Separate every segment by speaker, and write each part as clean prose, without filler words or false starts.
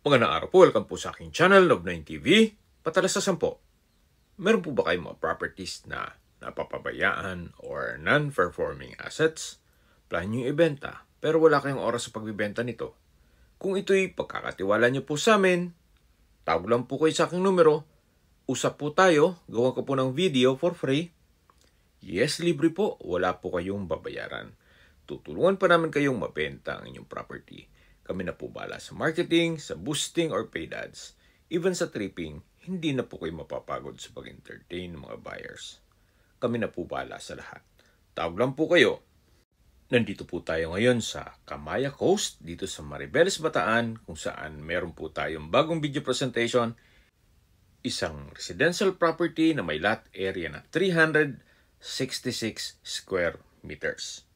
Speaker 1: Magandang araw po, welcome po sa aking channel, Love9 TV. Patalasasan po, meron po ba kayong mga properties na napapabayaan or non-performing assets? Plan nyo ibenta, pero wala kayong oras sa pagbibenta nito. Kung ito'y pagkakatiwala nyo po sa amin, tawag lang po kayo sa aking numero, usap po tayo, gawa ko po ng video for free. Yes, libre po, wala po kayong babayaran. Tutulungan pa namin kayong mabenta ang inyong property. Kami na po bahala sa marketing, sa boosting or paid ads. Even sa tripping, hindi na po kayo mapapagod sa pag-entertain ng mga buyers. Kami na po bahala sa lahat. Tawag lang po kayo. Nandito po tayo ngayon sa Camaya Coast, dito sa Maribeles, Bataan, kung saan meron po tayong bagong video presentation. Isang residential property na may lot area na 366 square meters.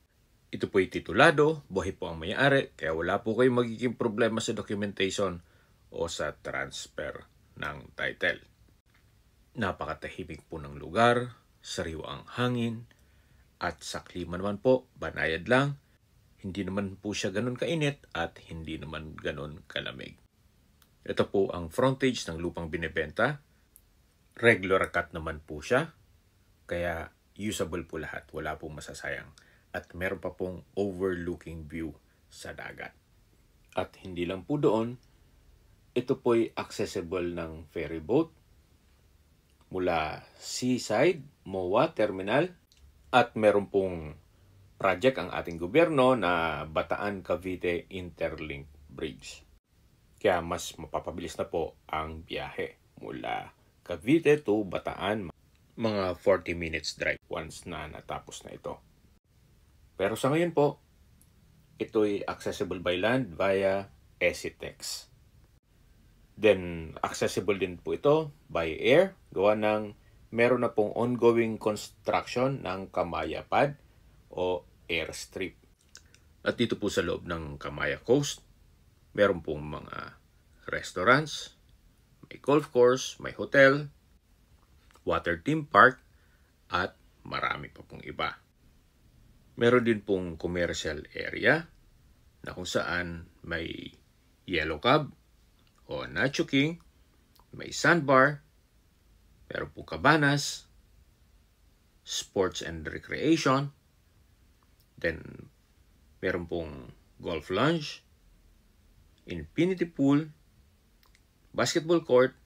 Speaker 1: Ito po'y titulado, buhay po ang may-ari, kaya wala po kayong magiging problema sa documentation o sa transfer ng title. Napakatahimik po ng lugar, sariwa ang hangin, at sa klima naman po, banayad lang. Hindi naman po siya ganun kainit at hindi naman ganun kalamig. Ito po ang frontage ng lupang binebenta. Regular cut naman po siya, kaya usable po lahat, wala pong masasayang. At meron pa pong overlooking view sa dagat. At hindi lang po doon, ito po'y accessible ng ferry boat mula Seaside, MOA Terminal. At meron pong project ang ating gobyerno na Bataan Cavite Interlink Bridge. Kaya mas mapapabilis na po ang biyahe mula Cavite to Bataan. Mga 40 minutes drive once na natapos na ito. Pero sa ngayon po, ito'y accessible by land via ECTEX. Then, accessible din po ito by air. Gawa ng meron na pong ongoing construction ng Camaya Pad o airstrip. At dito po sa loob ng Camaya Coast, meron pong mga restaurants, may golf course, may hotel, water theme park, at marami pa pong iba. Meron din pong commercial area na kung saan may Yellow Cab o Nacho King, may sandbar, meron pong cabanas, sports and recreation, then meron pong golf lounge, infinity pool, basketball court,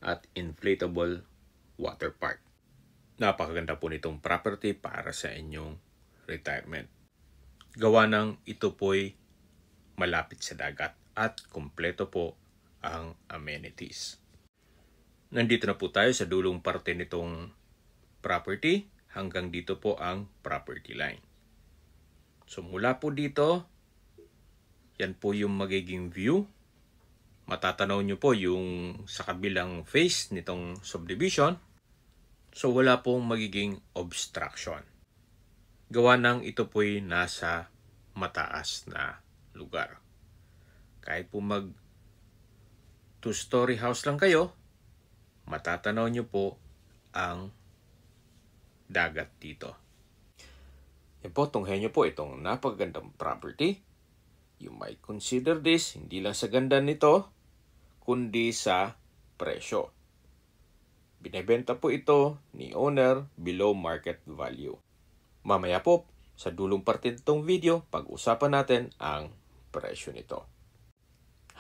Speaker 1: at inflatable water park. Napakaganda po nitong property para sa inyong retirement. Gawa ng ito po'y malapit sa dagat at kumpleto po ang amenities. Nandito na po tayo sa dulong parte nitong property. Hanggang dito po ang property line. So mula po dito, yan po yung magiging view. Matatanaw nyo po yung sa kabilang face nitong subdivision. So wala pong magiging obstruction. Gawa ng ito po'y nasa mataas na lugar. Kahit po mag 2-story house lang kayo, matatanaw nyo po ang dagat dito. Yan po, tunghayan nyo po itong napakagandang property. You might consider this hindi lang sa ganda nito, kundi sa presyo. Binebenta po ito ni owner below market value. Mamaya po, sa dulong parte nitong video, pag-usapan natin ang presyo nito.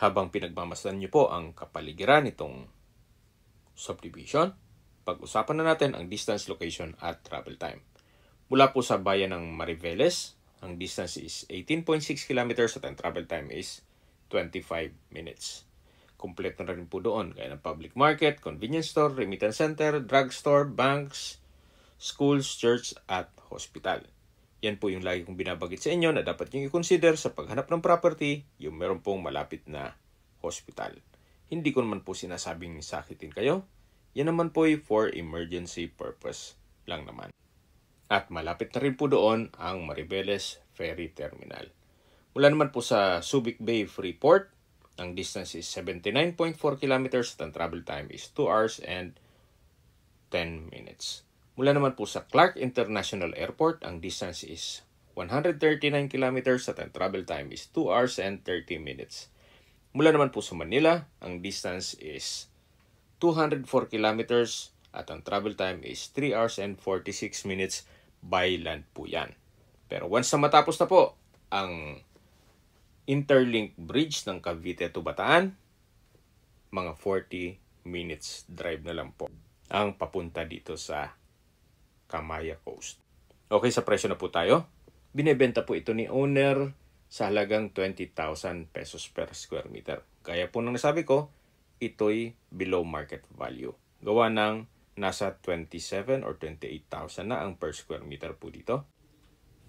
Speaker 1: Habang pinagmamasdan niyo po ang kapaligiran nitong subdivision, pag-usapan na natin ang distance, location at travel time. Mula po sa bayan ng Maribeles, ang distance is 18.6 kilometers at ang travel time is 25 minutes. Kompleto na rin po doon, gaya ng public market, convenience store, remittance center, drugstore, banks, schools, church, at hospital. Yan po yung lagi kong binabagit sa inyo na dapat nyo i-consider sa paghanap ng property, yung meron pong malapit na hospital. Hindi ko naman po sinasabing sakitin kayo. Yan naman po ay for emergency purpose lang naman. At malapit na rin po doon ang Maribeles Ferry Terminal. Mula naman po sa Subic Bay Freeport, ang distance is 79.4 kilometers at ang travel time is 2 hours and 10 minutes. Mula naman po sa Clark International Airport, ang distance is 139 kilometers at ang travel time is 2 hours and 30 minutes. Mula naman po sa Manila, ang distance is 204 kilometers at ang travel time is 3 hours and 46 minutes by land po yan. Pero once na matapos na po ang Interlink Bridge ng Cavite to Bataan, mga 40 minutes drive na lang po ang papunta dito sa Kamaya Coast. Okay, sa presyo na po tayo. Binebenta po ito ni owner sa halagang 20,000 pesos per square meter. Kaya po nang nasabi ko, ito'y below market value. Gawa ng nasa 27 or 28,000 na ang per square meter po dito.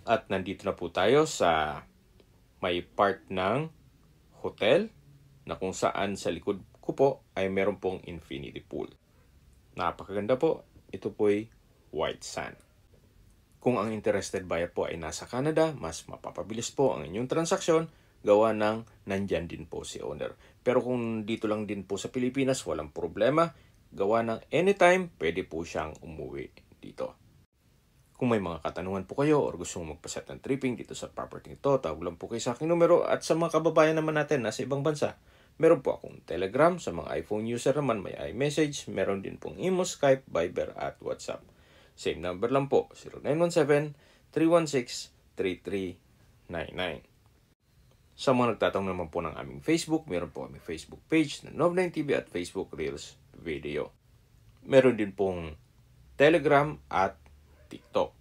Speaker 1: At nandito na po tayo sa may part ng hotel na kung saan sa likod ko po ay meron pong infinity pool. Napakaganda po. Ito po'y white sand. Kung ang interested buyer po ay nasa Canada, mas mapapabilis po ang inyong transaksyon gawa ng nandyan din po si owner. Pero kung dito lang din po sa Pilipinas, walang problema. Gawa ng anytime, pwede po siyang umuwi dito. Kung may mga katanungan po kayo or gusto mong magpaset ng tripping dito sa property nito, tawag lang po kayo sa aking numero. At sa mga kababayan naman natin nasa ibang bansa, meron po akong Telegram. Sa mga iPhone user naman may iMessage. Meron din pong Imo, Skype, Viber at WhatsApp. Same number lang po, 0917-316-3399. Sa mga nagtatanong naman po ng aming Facebook, meron po aming Facebook page na Nov9TV at Facebook Reels Video. Meron din pong Telegram at TikTok.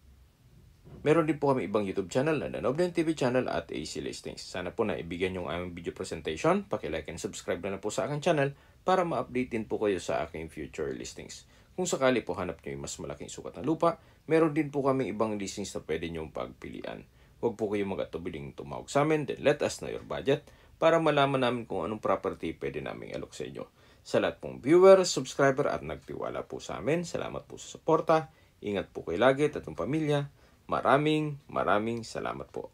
Speaker 1: Meron din po kami ibang YouTube channel na Nov9TV channel at AC Listings. Sana po na ibigyan yung aming video presentation. Paki-like and subscribe na po sa aking channel para ma-update din po kayo sa aking future listings. Kung sakali po hanap nyo yung mas malaking sukat ng lupa, meron din po kami ibang listings na pwede nyo pagpilian. Huwag po kayong mag-atubiling tumawag sa amin, then let us know your budget para malaman namin kung anong property pwede naming alok sa inyo. Sa lahat pong viewer, subscriber at nagtiwala po sa amin, salamat po sa suporta. Ingat po kayo lagi at atong pamilya. Maraming salamat po.